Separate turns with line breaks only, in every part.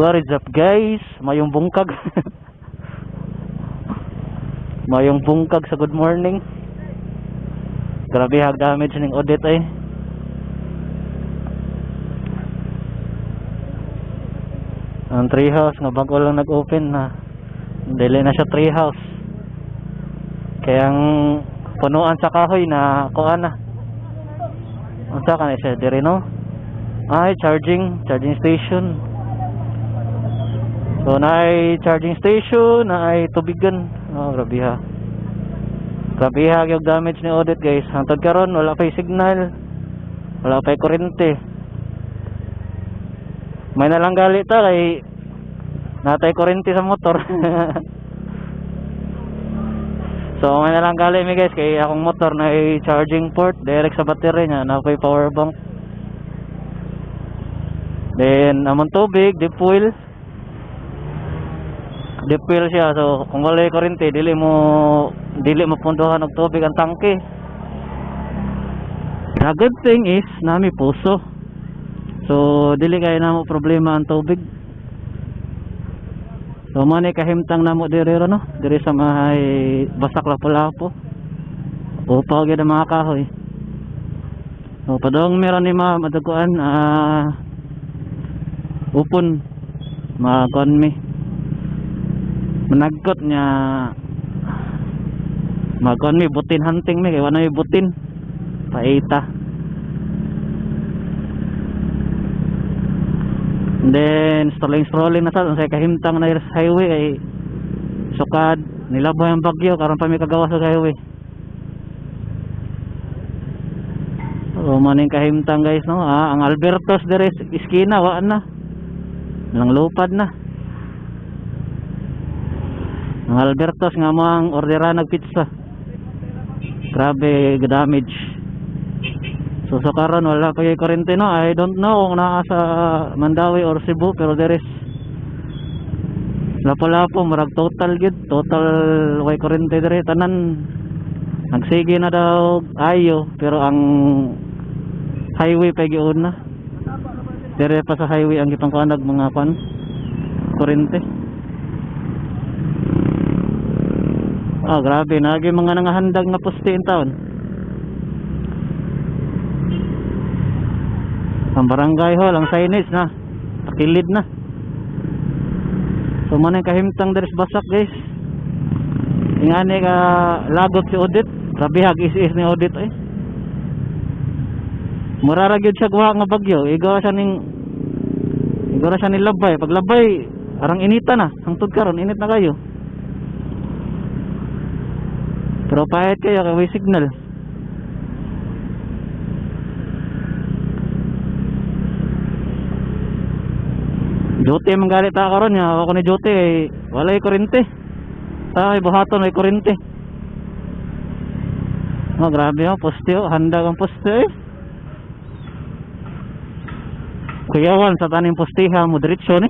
What is up guys? Mayong bungkag. Mayong bungkag sa good morning. Grabe hag damage ning audit eh. Ang treehouse nga bago lang nag-open na. Dili na siya treehouse. Kaya ang punuan sa kahoy na kuha na. Unsa ka na siya dire no? Ay charging station. So na ay charging station, na ay tubigan. Oh, grabe ha. Grabe ha yung damage ni audit guys. Hangtod karon wala pay signal. Wala pay kuryente. May nalang gali ta kay natay kuryente sa motor. So may nalang gali mi guys kay akong motor na ay charging port direct sa battery niya, na pay power bank. Then amon tubig, deep well siya. So kung wala kuryente dili mo punduhan og tubig ang tangke. The good thing is nami puso, so dili kay namo problema ang tubig. So man kahimtang namo diri no, diri sa may Basak Lapu-Lapu. Upaw gyud ang mga kahoy. So padong meron ni madaguan upon makon mi managkot nya magkon mi butin hunting mi kay wala mi butin paita. And then strolling na sa kahimtang na highway kay sukad nilaboy ang bagyo karon pa mi kagawas sa highway. So maning kahimtang guys no, ang Albertos dire iskina wa na nang lupad na. Ang Albertos nga mo ang orderan ng pizza. Grabe damage. So sa karon wala pa kay kuryente no. I don't know kung naa sa Mandawi or Cebu, pero there is Lapu-Lapu murag total gid, total way kuryente dire tanan. Nagsige na daw ayo pero ang highway pa giun na. Dire pa sa highway ang gipangkuan mga pan kuryente. Oh, grabe, nagi mga nangahandag na poste in town. Ang barangay hall, ang signage na takilid na. So man kahimtang deres Basak guys. Ingani ka lagot si audit. Grabe hag is ni audit eh. Murara gyud siya guha nga bagyo. Igawa siya ni labay. Pag labay arang inita na. Hangtod karon init na kayo. Pero pahit kayo kay may signal. Jote manggalit ta karon nya ako ni Jote kay walay kuryente. Tay buhaton may kuryente. Oh grabe oh, poste oh, handa ang poste eh. Kuyawan sa taning postiha mo diretso ni.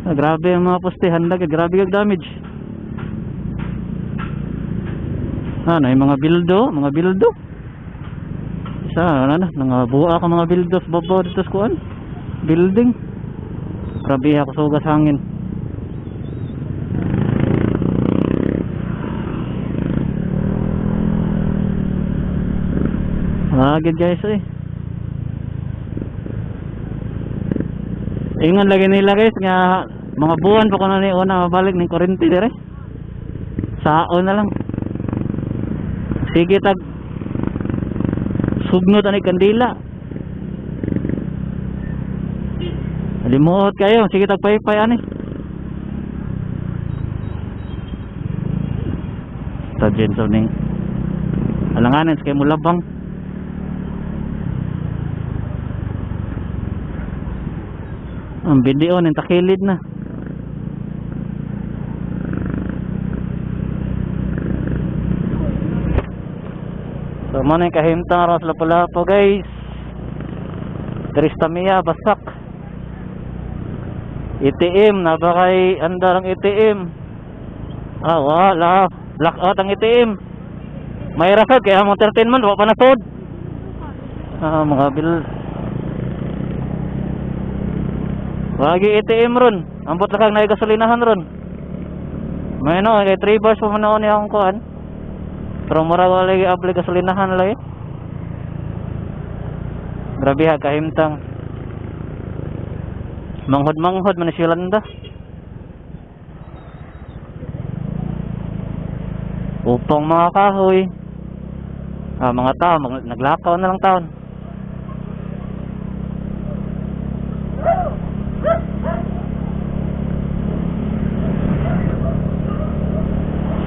Grabe ang mga poste handa, grabe ang damage. Na yung mga bildo. Isa na nangabuha ka mga bildo sa baba dito sa kuan building. Grabe ako sugas hangin. Agad guys eh. Ingon lagi nila guys nga mga buwan pa ko na ni una mabalik ng kuryente dire. Saon na lang. Sige tag sugnod ani kandila. Limuot kayo, sige tag paypay ani. Sa gentle ning alanganan kay mulabang. Ang video ning takilid na. So man ay kahimtang aras Lapu-Lapu guys. Tristamia Basak. ATM na ba kay andar ang ATM? Wala blackout ang ATM. May rasad kaya ang entertainment wa pa nasod. Mga bil Lagi ATM ron. Ambot lang kang gasolinahan ron. May no, kay 3 bars pa man niya akong kuan. Pero mura wala lagi abli gasolinahan lagi. Grabe ha, kahimtang. Manghod-manghod man silang da. Upong mga kahoy. Mga tao, naglakaw na lang taon.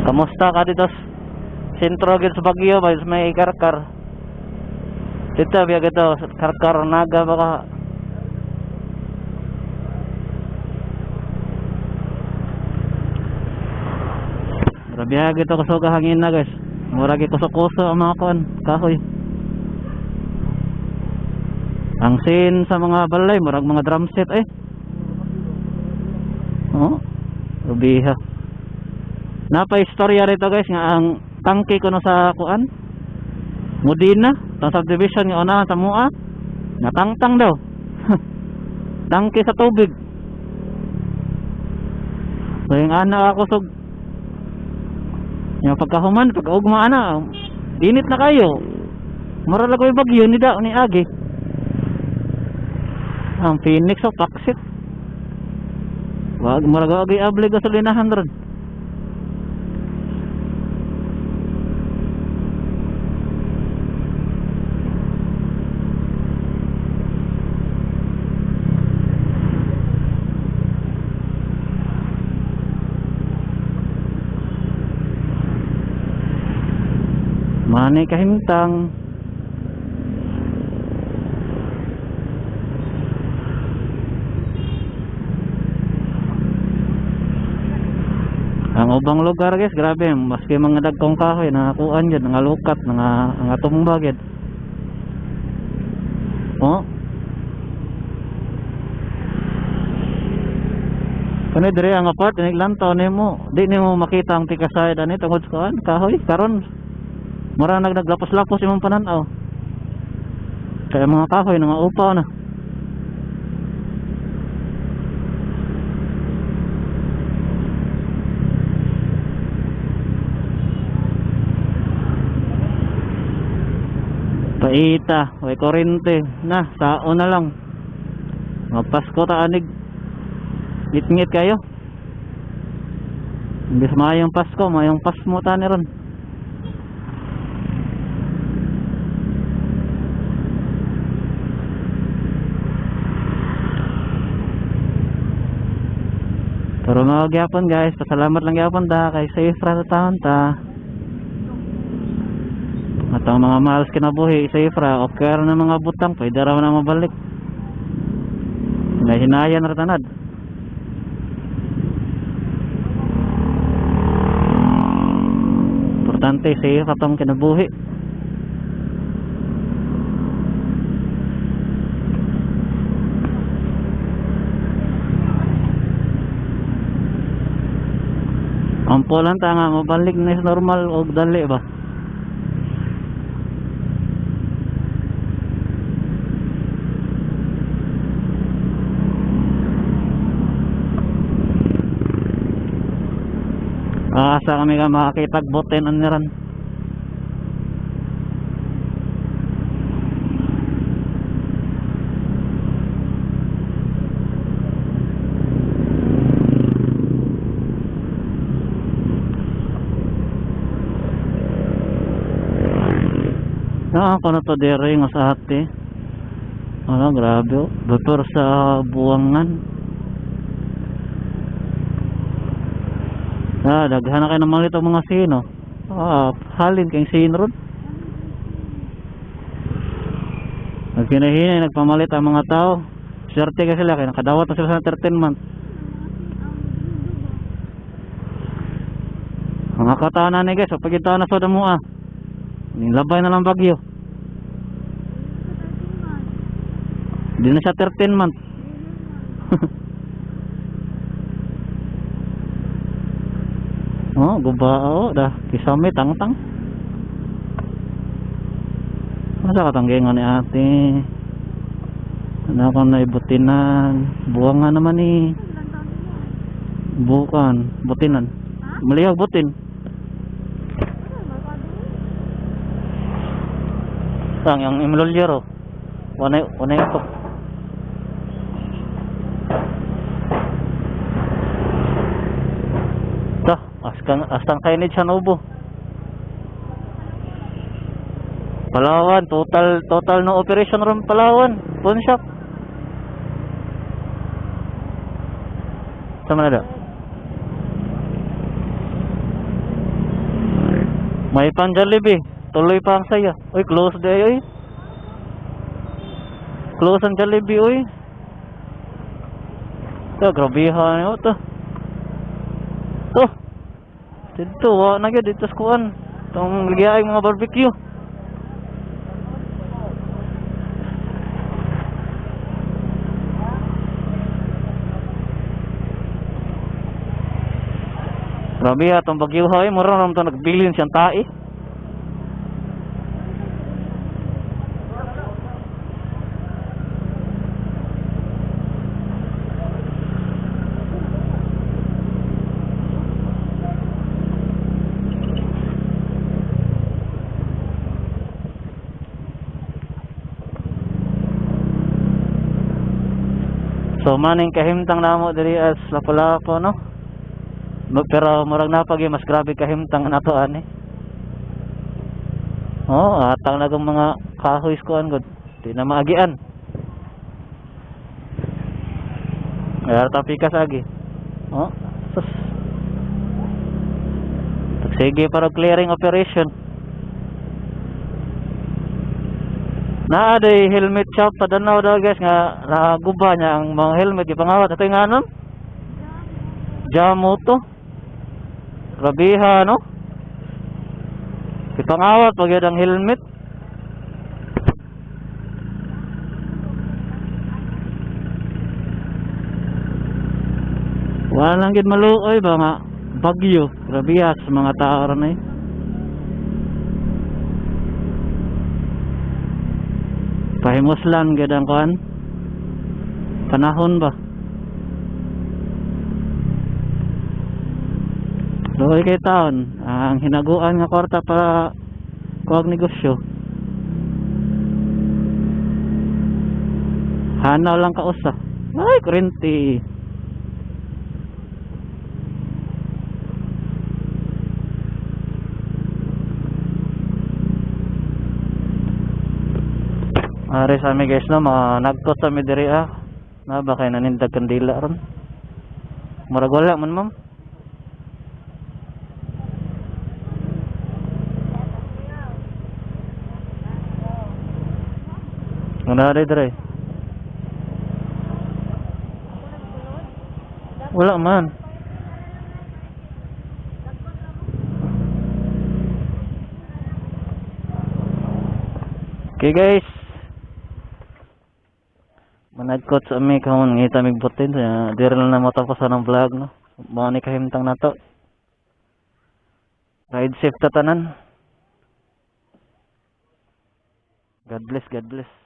Kamusta ka dito sentro gid sa Baguio, may karkar. Dito biya gito karkar naga baka. Grabe gito kusog hangin na guys. Mura gi kusok-kuso ang mga kuan kahoy. Ang sin sa mga balay murag mga drum set Oh, rubiha. Napa istorya rito guys nga ang tangke kuno sa kuan Modena, tang subdivision nga una sa Mua, natangtang daw. Tangke sa tubig. So yung ana ako sug yung pagkahuman, pagkaugma ana, init na kayo. Mura lang ko yung bagyo ni da ni agi. Ang Phoenix o Paksit. Wag mura agi abli gasolinahan ron. Manay kahimtang. Ang ubang lugar guys, grabe, maski mga dagkong kahoy nakakuan dyan, nga lukat, nga tumba gid. Oh. Kani dire ang apart iniglantaw nimo, di nimo makita ang tikasayad ani tungod sa kahoy karon. Mura naglapos-lapos imong pananaw. Kaya mga kahoy na mga upaw na. Paita, way korente na, sao na lang. Magpasko ta anig. Ngit-ngit kayo. Imbis mayong Pasko, mayong Pasmo ta ni ron. Pero mga gyapon guys, pasalamat lang gyapon ta kay safe ra sa taon ta. At ang mga mahal kinabuhi safe ra, okay ra na mga butang, pwede ra na mabalik. Hinayan ra tanad. Importante safe atong kinabuhi. Ampulan ta nga mabalik na sa normal o dali ba? Asa kami ka makakitag boten aniran. Ako na to dere nga sa ate. Grabe oh. Doktor sa buwangan. Daghan na kayo naman ito mga sino. Halin kayong sino ron. Nagpinahinay, nagpamalit ang mga tao. Swerte ka sila, kaya nakadawat na sila sa 13 months. Mga kataan na guys, pag ito na soda mo labay na lang bagyo. Di na siya 13 months. Gubao dah kisame tang-tang. Masa katanggengan ni ate. Ano akong naibutinan. Buwang nga naman eh. Bukan, butinan. Malihag butin. Sang yang imlolyero. Wanay ito. Ito, astang kainid sa Nubo. Palawan, total no operation ron Palawan. Pawn shop. Sama na. May pan Jollibee. Tuloy pa ang saya. Uy, close day, uy. Close ang Jollibee, uy. Ito, grabihan nyo ito. Ito. Dito, wala na yun. Dito sa kuwan. Itong ligayang mga barbecue. Grabe ha, itong bagyo ha. Mura naman ito nagbilin siyang tae. So maning kahimtang namo diri as Lapu-Lapu no. Pero murag napagi mas grabe kahimtang nato ani. Oh, atang nagong mga kahoy kuan gud. Di na maagian. Ayar tapikas agi. Oh, sus. Sige para clearing operation. Na day helmet shop padanaw daw guys nga naguba niya ang mga helmet ipangawat ato nga anom. Jamo to. Grabiha no. Ipangawat pag ang helmet. Wala lang gid maluoy ba nga bagyo. Grabiha sa mga tao ron ay. Pahimuslan gid ang kuan. Panahon ba? Luoy kay taon ang hinaguan nga kwarta para kuwag negosyo. Hanaw lang ka usa. Ay, kurente. Ari sa mi guys no, nagkot sa mi diri na ba kay nanindag kandila ron. Murag wala man ma'am. Ano dire? Wala man. Okay guys. Managkot sa mi kahon ngita mig butin dire na matapos ang vlog no. Mao ni kahimtang nato. Ride safe ta tanan. God bless, God bless.